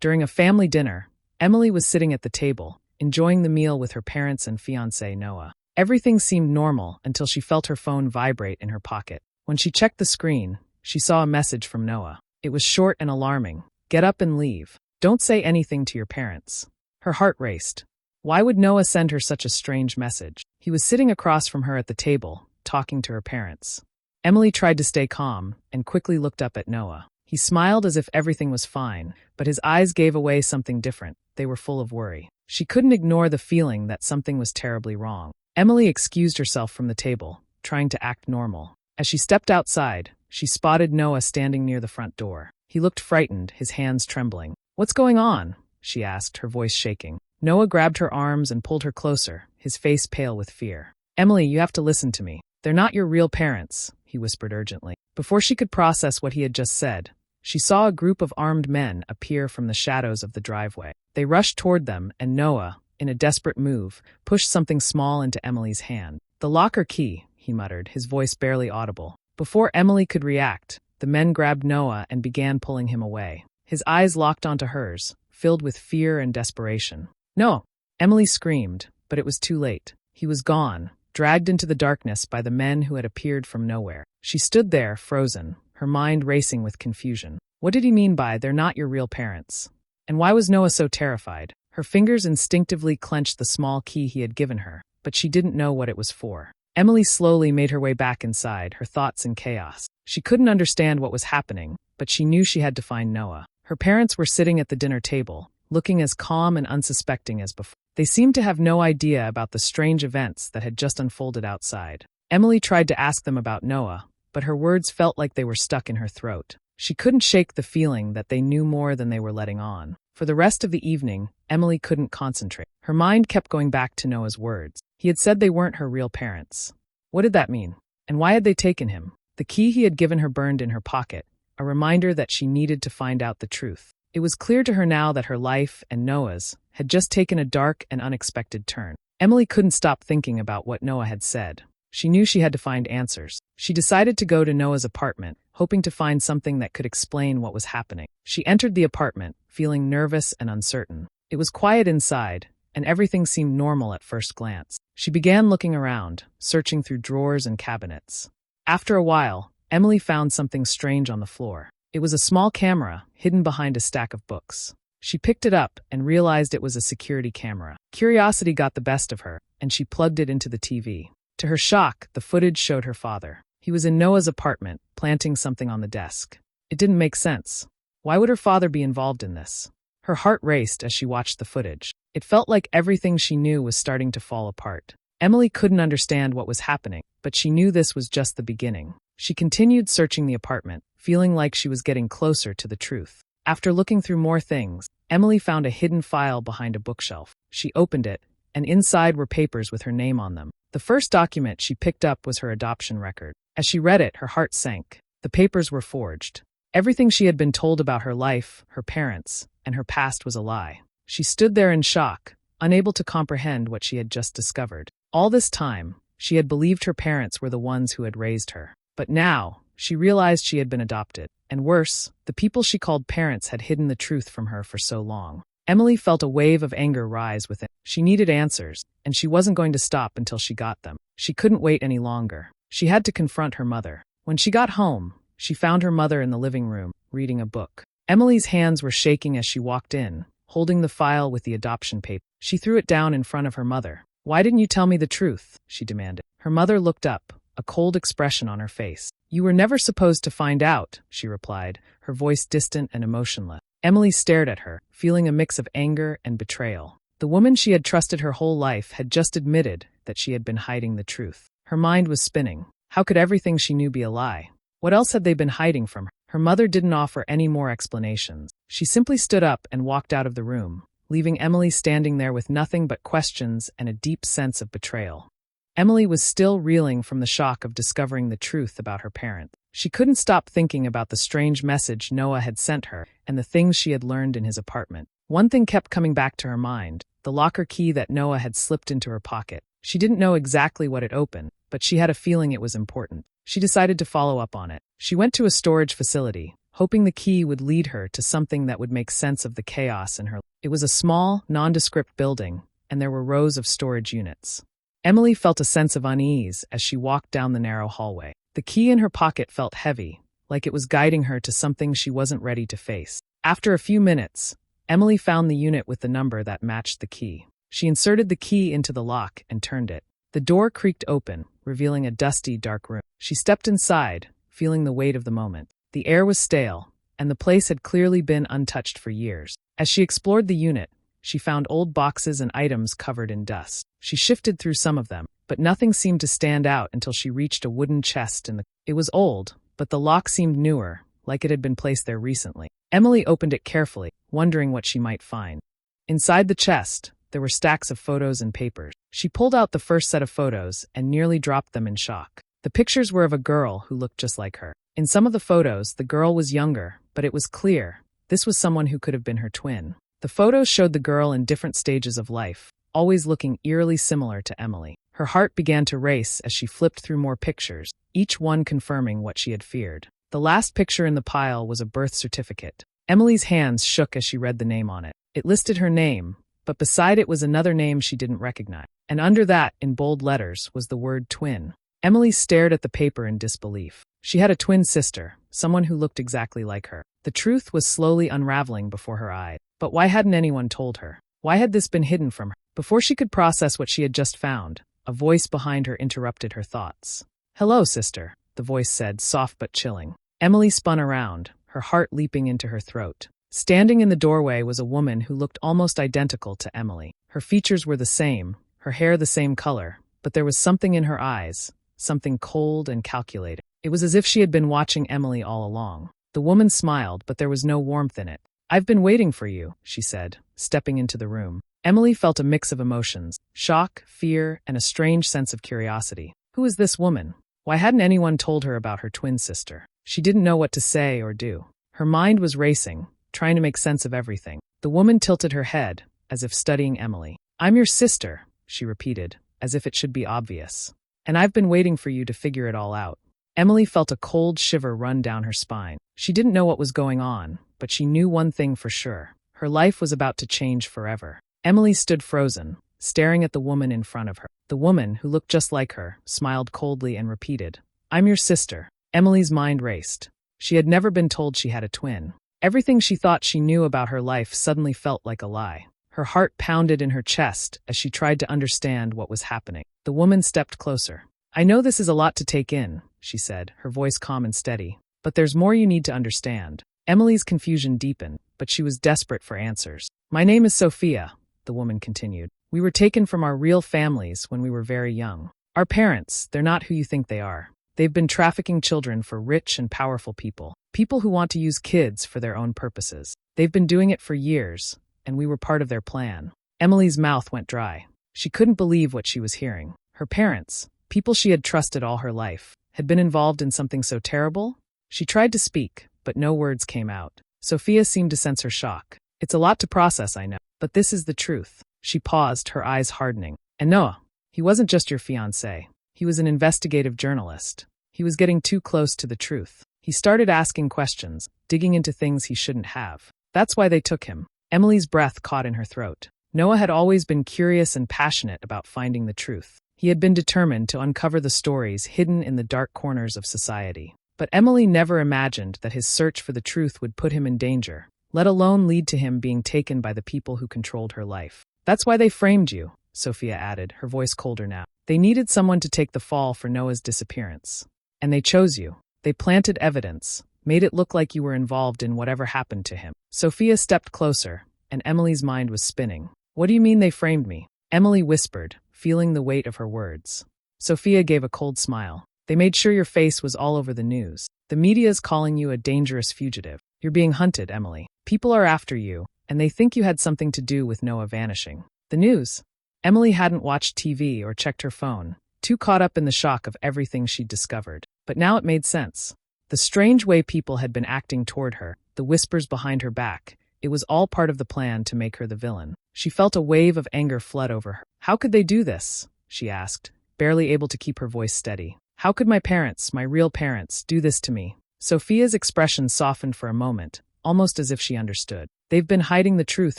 During a family dinner, Emily was sitting at the table, enjoying the meal with her parents and fiancé Noah. Everything seemed normal until she felt her phone vibrate in her pocket. When she checked the screen, she saw a message from Noah. It was short and alarming. "Get up and leave. Don't say anything to your parents." Her heart raced. Why would Noah send her such a strange message? He was sitting across from her at the table, talking to her parents. Emily tried to stay calm and quickly looked up at Noah. He smiled as if everything was fine, but his eyes gave away something different. They were full of worry. She couldn't ignore the feeling that something was terribly wrong. Emily excused herself from the table, trying to act normal. As she stepped outside, she spotted Noah standing near the front door. He looked frightened, his hands trembling. "What's going on?" she asked, her voice shaking. Noah grabbed her arms and pulled her closer, his face pale with fear. "Emily, you have to listen to me. They're not your real parents," he whispered urgently. Before she could process what he had just said, she saw a group of armed men appear from the shadows of the driveway. They rushed toward them, and Noah, in a desperate move, pushed something small into Emily's hand. "The locker key," he muttered, his voice barely audible. Before Emily could react, the men grabbed Noah and began pulling him away. His eyes locked onto hers, filled with fear and desperation. "No!" Emily screamed, but it was too late. He was gone, dragged into the darkness by the men who had appeared from nowhere. She stood there, frozen, her mind racing with confusion. What did he mean by, "They're not your real parents"? And why was Noah so terrified? Her fingers instinctively clenched the small key he had given her, but she didn't know what it was for. Emily slowly made her way back inside, her thoughts in chaos. She couldn't understand what was happening, but she knew she had to find Noah. Her parents were sitting at the dinner table, looking as calm and unsuspecting as before. They seemed to have no idea about the strange events that had just unfolded outside. Emily tried to ask them about Noah, but her words felt like they were stuck in her throat. She couldn't shake the feeling that they knew more than they were letting on. For the rest of the evening, Emily couldn't concentrate. Her mind kept going back to Noah's words. He had said they weren't her real parents. What did that mean? And why had they taken him? The key he had given her burned in her pocket, a reminder that she needed to find out the truth. It was clear to her now that her life, and Noah's, had just taken a dark and unexpected turn. Emily couldn't stop thinking about what Noah had said. She knew she had to find answers. She decided to go to Noah's apartment, hoping to find something that could explain what was happening. She entered the apartment, feeling nervous and uncertain. It was quiet inside, and everything seemed normal at first glance. She began looking around, searching through drawers and cabinets. After a while, Emily found something strange on the floor. It was a small camera, hidden behind a stack of books. She picked it up and realized it was a security camera. Curiosity got the best of her, and she plugged it into the TV. To her shock, the footage showed her father. He was in Noah's apartment, planting something on the desk. It didn't make sense. Why would her father be involved in this? Her heart raced as she watched the footage. It felt like everything she knew was starting to fall apart. Emily couldn't understand what was happening, but she knew this was just the beginning. She continued searching the apartment, feeling like she was getting closer to the truth. After looking through more things, Emily found a hidden file behind a bookshelf. She opened it, and inside were papers with her name on them. The first document she picked up was her adoption record. As she read it, her heart sank. The papers were forged. Everything she had been told about her life, her parents, and her past was a lie. She stood there in shock, unable to comprehend what she had just discovered. All this time, she had believed her parents were the ones who had raised her. But now, she realized she had been adopted. And worse, the people she called parents had hidden the truth from her for so long. Emily felt a wave of anger rise within. She needed answers, and she wasn't going to stop until she got them. She couldn't wait any longer. She had to confront her mother. When she got home, she found her mother in the living room, reading a book. Emily's hands were shaking as she walked in, holding the file with the adoption paper. She threw it down in front of her mother. "Why didn't you tell me the truth?" she demanded. Her mother looked up, a cold expression on her face. "You were never supposed to find out," she replied, her voice distant and emotionless. Emily stared at her, feeling a mix of anger and betrayal. The woman she had trusted her whole life had just admitted that she had been hiding the truth. Her mind was spinning. How could everything she knew be a lie? What else had they been hiding from her? Her mother didn't offer any more explanations. She simply stood up and walked out of the room, leaving Emily standing there with nothing but questions and a deep sense of betrayal. Emily was still reeling from the shock of discovering the truth about her parents. She couldn't stop thinking about the strange message Noah had sent her and the things she had learned in his apartment. One thing kept coming back to her mind, the locker key that Noah had slipped into her pocket. She didn't know exactly what it opened, but she had a feeling it was important. She decided to follow up on it. She went to a storage facility, hoping the key would lead her to something that would make sense of the chaos in her life. It was a small, nondescript building, and there were rows of storage units. Emily felt a sense of unease as she walked down the narrow hallway. The key in her pocket felt heavy, like it was guiding her to something she wasn't ready to face. After a few minutes, Emily found the unit with the number that matched the key. She inserted the key into the lock and turned it. The door creaked open, revealing a dusty, dark room. She stepped inside, feeling the weight of the moment. The air was stale, and the place had clearly been untouched for years. As she explored the unit, she found old boxes and items covered in dust. She shifted through some of them, but nothing seemed to stand out until she reached a wooden chest in the... It was old, but the lock seemed newer, like it had been placed there recently. Emily opened it carefully, wondering what she might find. Inside the chest, there were stacks of photos and papers. She pulled out the first set of photos and nearly dropped them in shock. The pictures were of a girl who looked just like her. In some of the photos, the girl was younger, but it was clear this was someone who could have been her twin. The photos showed the girl in different stages of life, always looking eerily similar to Emily. Her heart began to race as she flipped through more pictures, each one confirming what she had feared. The last picture in the pile was a birth certificate. Emily's hands shook as she read the name on it. It listed her name, but beside it was another name she didn't recognize. And under that, in bold letters, was the word twin. Emily stared at the paper in disbelief. She had a twin sister, someone who looked exactly like her. The truth was slowly unraveling before her eyes. But why hadn't anyone told her? Why had this been hidden from her? Before she could process what she had just found, a voice behind her interrupted her thoughts. "Hello, sister," the voice said, soft but chilling. Emily spun around, her heart leaping into her throat. Standing in the doorway was a woman who looked almost identical to Emily. Her features were the same, her hair the same color, but there was something in her eyes, something cold and calculating. It was as if she had been watching Emily all along. The woman smiled, but there was no warmth in it. "I've been waiting for you," she said, stepping into the room. Emily felt a mix of emotions, shock, fear, and a strange sense of curiosity. Who was this woman? Why hadn't anyone told her about her twin sister? She didn't know what to say or do. Her mind was racing, trying to make sense of everything. The woman tilted her head, as if studying Emily. "I'm your sister," she repeated, as if it should be obvious. "And I've been waiting for you to figure it all out." Emily felt a cold shiver run down her spine. She didn't know what was going on, but she knew one thing for sure. Her life was about to change forever. Emily stood frozen, staring at the woman in front of her. The woman, who looked just like her, smiled coldly and repeated, "I'm your sister." Emily's mind raced. She had never been told she had a twin. Everything she thought she knew about her life suddenly felt like a lie. Her heart pounded in her chest as she tried to understand what was happening. The woman stepped closer. "I know this is a lot to take in," she said, her voice calm and steady, "but there's more you need to understand." Emily's confusion deepened, but she was desperate for answers. "My name is Sophia," the woman continued. "We were taken from our real families when we were very young. Our parents, they're not who you think they are. They've been trafficking children for rich and powerful people. People who want to use kids for their own purposes. They've been doing it for years, and we were part of their plan." Emily's mouth went dry. She couldn't believe what she was hearing. Her parents, people she had trusted all her life, had been involved in something so terrible? She tried to speak, but no words came out. Sophia seemed to sense her shock. "It's a lot to process, I know, but this is the truth." She paused, her eyes hardening. "And Noah, he wasn't just your fiancé. He was an investigative journalist. He was getting too close to the truth. He started asking questions, digging into things he shouldn't have. That's why they took him." Emily's breath caught in her throat. Noah had always been curious and passionate about finding the truth. He had been determined to uncover the stories hidden in the dark corners of society. But Emily never imagined that his search for the truth would put him in danger, let alone lead to him being taken by the people who controlled her life. "That's why they framed you," Sophia added, her voice colder now. "They needed someone to take the fall for Noah's disappearance. And they chose you. They planted evidence, made it look like you were involved in whatever happened to him." Sophia stepped closer, and Emily's mind was spinning. "What do you mean they framed me?" Emily whispered, feeling the weight of her words. Sophia gave a cold smile. "They made sure your face was all over the news. The media is calling you a dangerous fugitive. You're being hunted, Emily. People are after you, and they think you had something to do with Noah vanishing." The news? Emily hadn't watched TV or checked her phone, too caught up in the shock of everything she'd discovered. But now it made sense. The strange way people had been acting toward her, the whispers behind her back, it was all part of the plan to make her the villain. She felt a wave of anger flood over her. "How could they do this?" she asked, barely able to keep her voice steady. "How could my parents, my real parents, do this to me?" Sophia's expression softened for a moment, almost as if she understood. They've been hiding the truth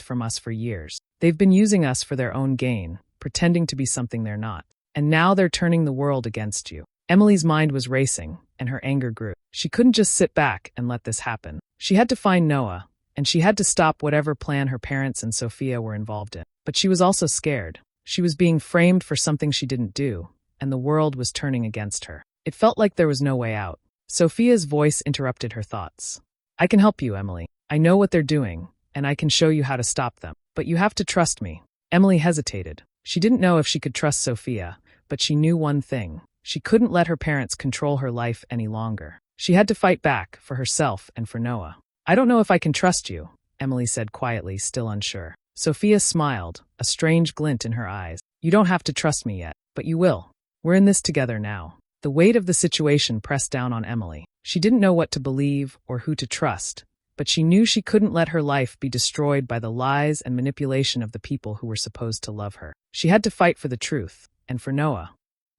from us for years. They've been using us for their own gain, pretending to be something they're not. And now they're turning the world against you. Emily's mind was racing, and her anger grew. She couldn't just sit back and let this happen. She had to find Noah, and she had to stop whatever plan her parents and Sophia were involved in. But she was also scared. She was being framed for something she didn't do, and the world was turning against her. It felt like there was no way out. Sophia's voice interrupted her thoughts. I can help you, Emily. I know what they're doing, and I can show you how to stop them. But you have to trust me. Emily hesitated. She didn't know if she could trust Sophia, but she knew one thing. She couldn't let her parents control her life any longer. She had to fight back, for herself and for Noah. I don't know if I can trust you, Emily said quietly, still unsure. Sophia smiled, a strange glint in her eyes. You don't have to trust me yet, but you will. We're in this together now. The weight of the situation pressed down on Emily. She didn't know what to believe or who to trust, but she knew she couldn't let her life be destroyed by the lies and manipulation of the people who were supposed to love her. She had to fight for the truth, and for Noah.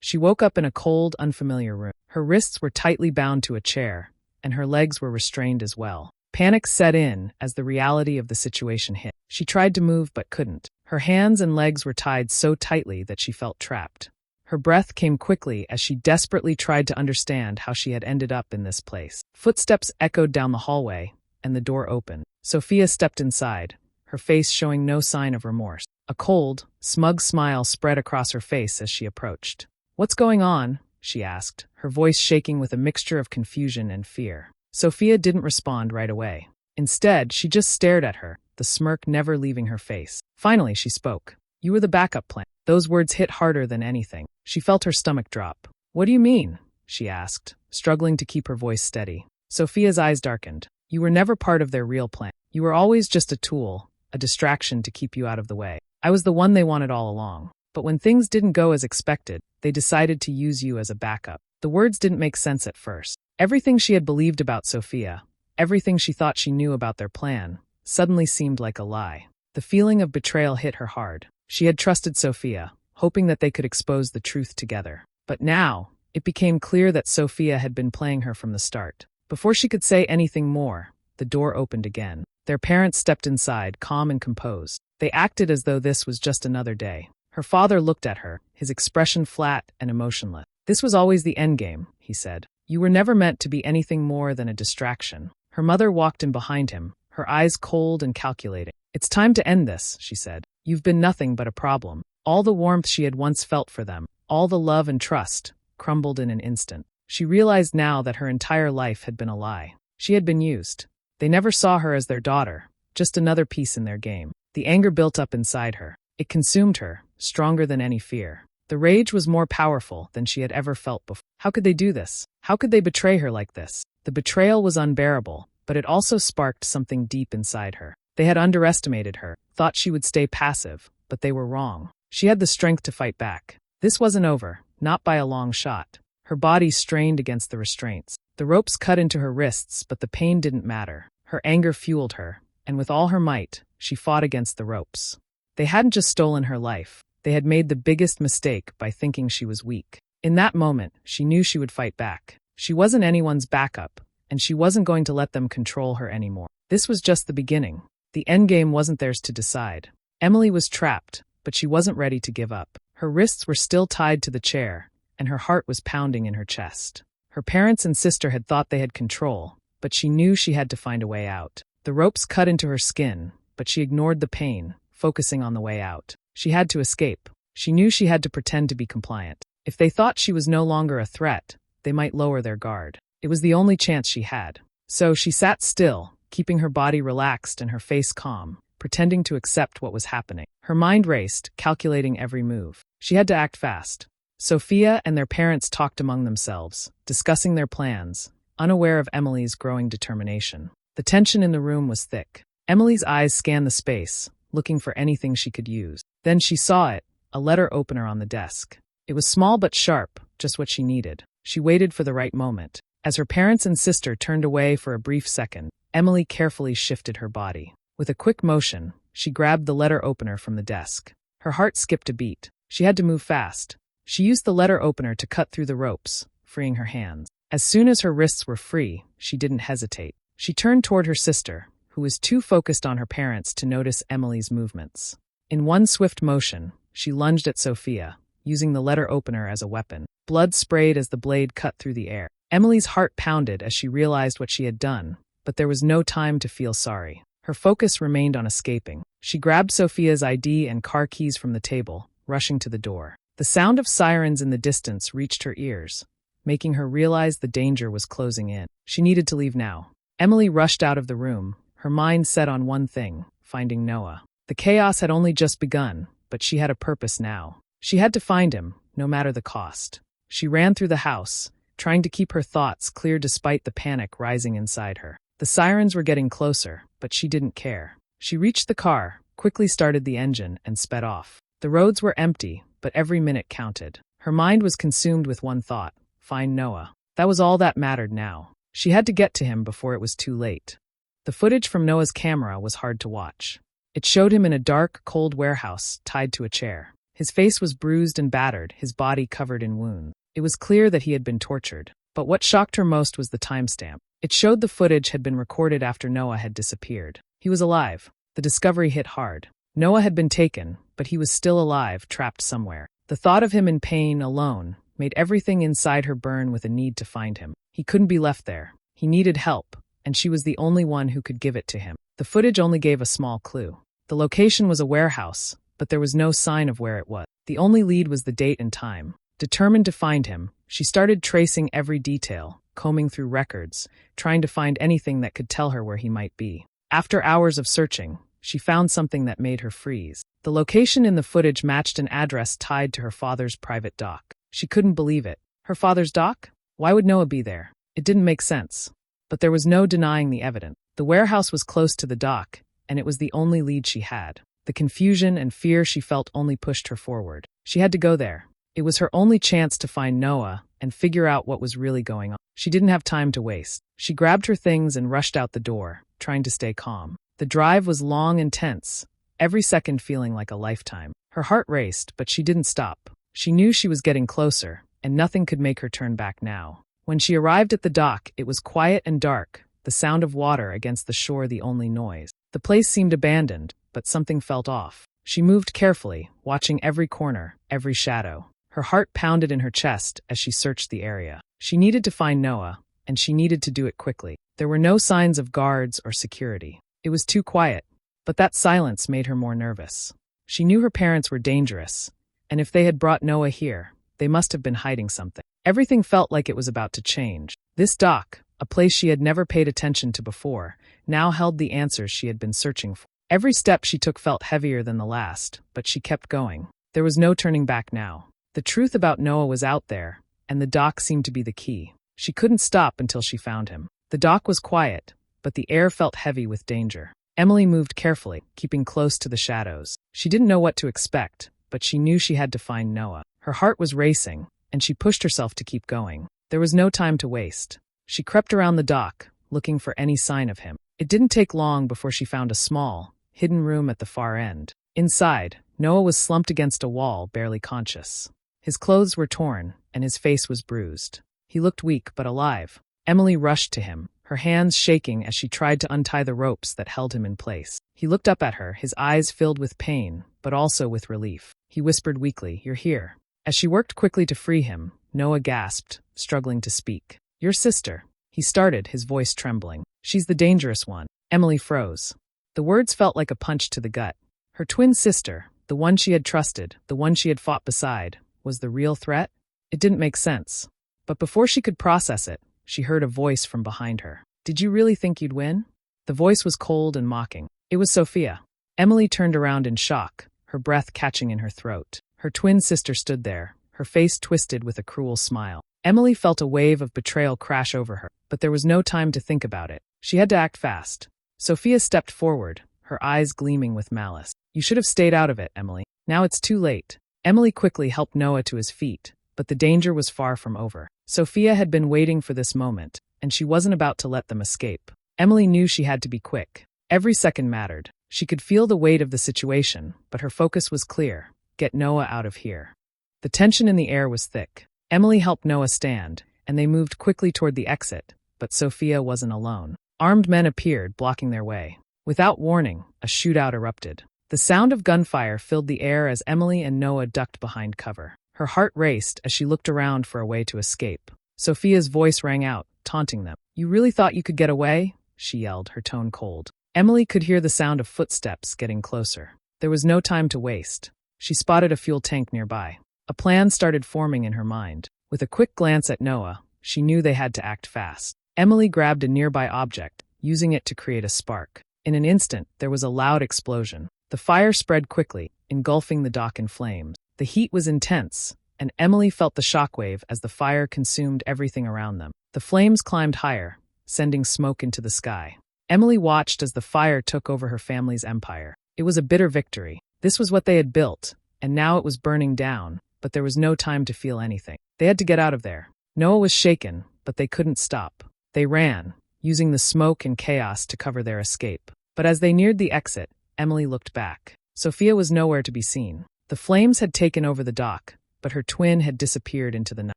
She woke up in a cold, unfamiliar room. Her wrists were tightly bound to a chair, and her legs were restrained as well. Panic set in as the reality of the situation hit. She tried to move but couldn't. Her hands and legs were tied so tightly that she felt trapped. Her breath came quickly as she desperately tried to understand how she had ended up in this place. Footsteps echoed down the hallway, and the door opened. Sophia stepped inside, her face showing no sign of remorse. A cold, smug smile spread across her face as she approached. What's going on? She asked, her voice shaking with a mixture of confusion and fear. Sophia didn't respond right away. Instead, she just stared at her, the smirk never leaving her face. Finally, she spoke. You were the backup plan. Those words hit harder than anything. She felt her stomach drop. What do you mean? She asked, struggling to keep her voice steady. Sophia's eyes darkened. You were never part of their real plan. You were always just a tool, a distraction to keep you out of the way. I was the one they wanted all along. But when things didn't go as expected, they decided to use you as a backup. The words didn't make sense at first. Everything she had believed about Sophia, everything she thought she knew about their plan, suddenly seemed like a lie. The feeling of betrayal hit her hard. She had trusted Sophia, hoping that they could expose the truth together. But now, it became clear that Sophia had been playing her from the start. Before she could say anything more, the door opened again. Their parents stepped inside, calm and composed. They acted as though this was just another day. Her father looked at her, his expression flat and emotionless. This was always the endgame, he said. You were never meant to be anything more than a distraction. Her mother walked in behind him, her eyes cold and calculating. It's time to end this, she said. You've been nothing but a problem. All the warmth she had once felt for them, all the love and trust, crumbled in an instant. She realized now that her entire life had been a lie. She had been used. They never saw her as their daughter, just another piece in their game. The anger built up inside her. It consumed her, stronger than any fear. The rage was more powerful than she had ever felt before. How could they do this? How could they betray her like this? The betrayal was unbearable, but it also sparked something deep inside her. They had underestimated her, thought she would stay passive, but they were wrong. She had the strength to fight back. This wasn't over, not by a long shot. Her body strained against the restraints. The ropes cut into her wrists, but the pain didn't matter. Her anger fueled her, and with all her might, she fought against the ropes. They hadn't just stolen her life. They had made the biggest mistake by thinking she was weak. In that moment, she knew she would fight back. She wasn't anyone's backup, and she wasn't going to let them control her anymore. This was just the beginning. The endgame wasn't theirs to decide. Emily was trapped, but she wasn't ready to give up. Her wrists were still tied to the chair, and her heart was pounding in her chest. Her parents and sister had thought they had control, but she knew she had to find a way out. The ropes cut into her skin, but she ignored the pain, focusing on the way out. She had to escape. She knew she had to pretend to be compliant. If they thought she was no longer a threat, they might lower their guard. It was the only chance she had. So she sat still, keeping her body relaxed and her face calm, pretending to accept what was happening. Her mind raced, calculating every move. She had to act fast. Sophia and their parents talked among themselves, discussing their plans, unaware of Emily's growing determination. The tension in the room was thick. Emily's eyes scanned the space, looking for anything she could use. Then she saw it, a letter opener on the desk. It was small but sharp, just what she needed. She waited for the right moment. As her parents and sister turned away for a brief second, Emily carefully shifted her body. With a quick motion, she grabbed the letter opener from the desk. Her heart skipped a beat. She had to move fast. She used the letter opener to cut through the ropes, freeing her hands. As soon as her wrists were free, she didn't hesitate. She turned toward her sister, who was too focused on her parents to notice Emily's movements. In one swift motion, she lunged at Sophia, using the letter opener as a weapon. Blood sprayed as the blade cut through the air. Emily's heart pounded as she realized what she had done, but there was no time to feel sorry. Her focus remained on escaping. She grabbed Sophia's ID and car keys from the table, rushing to the door. The sound of sirens in the distance reached her ears, making her realize the danger was closing in. She needed to leave now. Emily rushed out of the room, her mind set on one thing: finding Noah. The chaos had only just begun, but she had a purpose now. She had to find him, no matter the cost. She ran through the house, trying to keep her thoughts clear despite the panic rising inside her. The sirens were getting closer, but she didn't care. She reached the car, quickly started the engine, and sped off. The roads were empty, but every minute counted. Her mind was consumed with one thought: find Noah. That was all that mattered now. She had to get to him before it was too late. The footage from Noah's camera was hard to watch. It showed him in a dark, cold warehouse, tied to a chair. His face was bruised and battered, his body covered in wounds. It was clear that he had been tortured. But what shocked her most was the timestamp. It showed the footage had been recorded after Noah had disappeared. He was alive. The discovery hit hard. Noah had been taken, but he was still alive, trapped somewhere. The thought of him in pain, alone, made everything inside her burn with a need to find him. He couldn't be left there. He needed help, and she was the only one who could give it to him. The footage only gave a small clue. The location was a warehouse, but there was no sign of where it was. The only lead was the date and time. Determined to find him, she started tracing every detail, combing through records, trying to find anything that could tell her where he might be. After hours of searching, she found something that made her freeze. The location in the footage matched an address tied to her father's private dock. She couldn't believe it. Her father's dock? Why would Noah be there? It didn't make sense. But there was no denying the evidence. The warehouse was close to the dock, and it was the only lead she had. The confusion and fear she felt only pushed her forward. She had to go there. It was her only chance to find Noah and figure out what was really going on. She didn't have time to waste. She grabbed her things and rushed out the door, trying to stay calm. The drive was long and tense, every second feeling like a lifetime. Her heart raced, but she didn't stop. She knew she was getting closer, and nothing could make her turn back now. When she arrived at the dock, it was quiet and dark, the sound of water against the shore the only noise. The place seemed abandoned, but something felt off. She moved carefully, watching every corner, every shadow. Her heart pounded in her chest as she searched the area. She needed to find Noah, and she needed to do it quickly. There were no signs of guards or security. It was too quiet, but that silence made her more nervous. She knew her parents were dangerous, and if they had brought Noah here, they must have been hiding something. Everything felt like it was about to change. This dock, a place she had never paid attention to before, now held the answers she had been searching for. Every step she took felt heavier than the last, but she kept going. There was no turning back now. The truth about Noah was out there, and the dock seemed to be the key. She couldn't stop until she found him. The dock was quiet, but the air felt heavy with danger. Emily moved carefully, keeping close to the shadows. She didn't know what to expect, but she knew she had to find Noah. Her heart was racing, and she pushed herself to keep going. There was no time to waste. She crept around the dock, looking for any sign of him. It didn't take long before she found a small, hidden room at the far end. Inside, Noah was slumped against a wall, barely conscious. His clothes were torn, and his face was bruised. He looked weak but alive. Emily rushed to him, her hands shaking as she tried to untie the ropes that held him in place. He looked up at her, his eyes filled with pain, but also with relief. He whispered weakly, "You're here." As she worked quickly to free him, Noah gasped, struggling to speak. "Your sister," he started, his voice trembling. "She's the dangerous one." Emily froze. The words felt like a punch to the gut. Her twin sister, the one she had trusted, the one she had fought beside, was the real threat? It didn't make sense. But before she could process it, she heard a voice from behind her. "Did you really think you'd win?" The voice was cold and mocking. It was Sophia. Emily turned around in shock, her breath catching in her throat. Her twin sister stood there, her face twisted with a cruel smile. Emily felt a wave of betrayal crash over her, but there was no time to think about it. She had to act fast. Sophia stepped forward, her eyes gleaming with malice. "You should have stayed out of it, Emily. Now it's too late." Emily quickly helped Noah to his feet, but the danger was far from over. Sophia had been waiting for this moment, and she wasn't about to let them escape. Emily knew she had to be quick. Every second mattered. She could feel the weight of the situation, but her focus was clear: get Noah out of here. The tension in the air was thick. Emily helped Noah stand, and they moved quickly toward the exit, but Sophia wasn't alone. Armed men appeared, blocking their way. Without warning, a shootout erupted. The sound of gunfire filled the air as Emily and Noah ducked behind cover. Her heart raced as she looked around for a way to escape. Sophia's voice rang out, taunting them. "You really thought you could get away?" she yelled, her tone cold. Emily could hear the sound of footsteps getting closer. There was no time to waste. She spotted a fuel tank nearby. A plan started forming in her mind. With a quick glance at Noah, she knew they had to act fast. Emily grabbed a nearby object, using it to create a spark. In an instant, there was a loud explosion. The fire spread quickly, engulfing the dock in flames. The heat was intense, and Emily felt the shockwave as the fire consumed everything around them. The flames climbed higher, sending smoke into the sky. Emily watched as the fire took over her family's empire. It was a bitter victory. This was what they had built, and now it was burning down, but there was no time to feel anything. They had to get out of there. Noah was shaken, but they couldn't stop. They ran, using the smoke and chaos to cover their escape. But as they neared the exit, Emily looked back. Sophia was nowhere to be seen. The flames had taken over the dock, but her twin had disappeared into the night.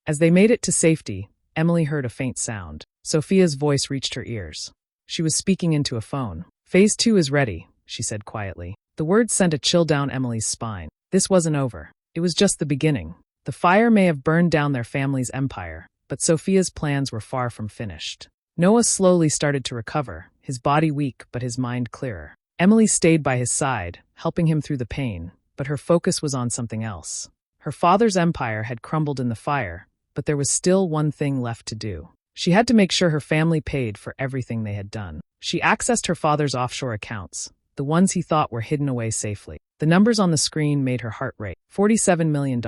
As they made it to safety, Emily heard a faint sound. Sophia's voice reached her ears. She was speaking into a phone. "Phase 2 is ready," she said quietly. The words sent a chill down Emily's spine. This wasn't over. It was just the beginning. The fire may have burned down their family's empire, but Sophia's plans were far from finished. Noah slowly started to recover, his body weak but his mind clearer. Emily stayed by his side, helping him through the pain, but her focus was on something else. Her father's empire had crumbled in the fire, but there was still one thing left to do. She had to make sure her family paid for everything they had done. She accessed her father's offshore accounts, the ones he thought were hidden away safely. The numbers on the screen made her heart race. $47 million.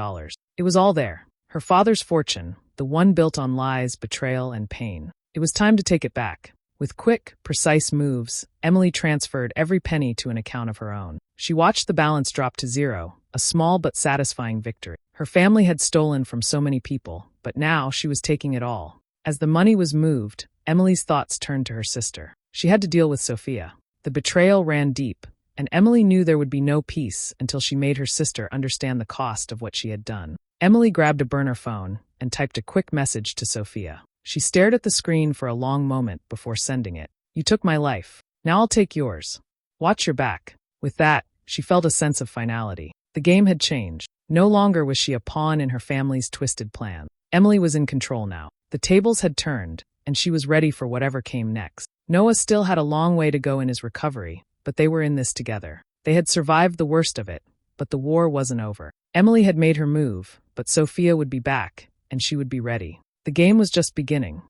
It was all there. Her father's fortune, the one built on lies, betrayal, and pain. It was time to take it back. With quick, precise moves, Emily transferred every penny to an account of her own. She watched the balance drop to zero, a small but satisfying victory. Her family had stolen from so many people, but now she was taking it all. As the money was moved, Emily's thoughts turned to her sister. She had to deal with Sophia. The betrayal ran deep, and Emily knew there would be no peace until she made her sister understand the cost of what she had done. Emily grabbed a burner phone and typed a quick message to Sophia. She stared at the screen for a long moment before sending it. "You took my life. Now I'll take yours. Watch your back." With that, she felt a sense of finality. The game had changed. No longer was she a pawn in her family's twisted plan. Emily was in control now. The tables had turned, and she was ready for whatever came next. Noah still had a long way to go in his recovery, but they were in this together. They had survived the worst of it, but the war wasn't over. Emily had made her move, but Sophia would be back, and she would be ready. The game was just beginning.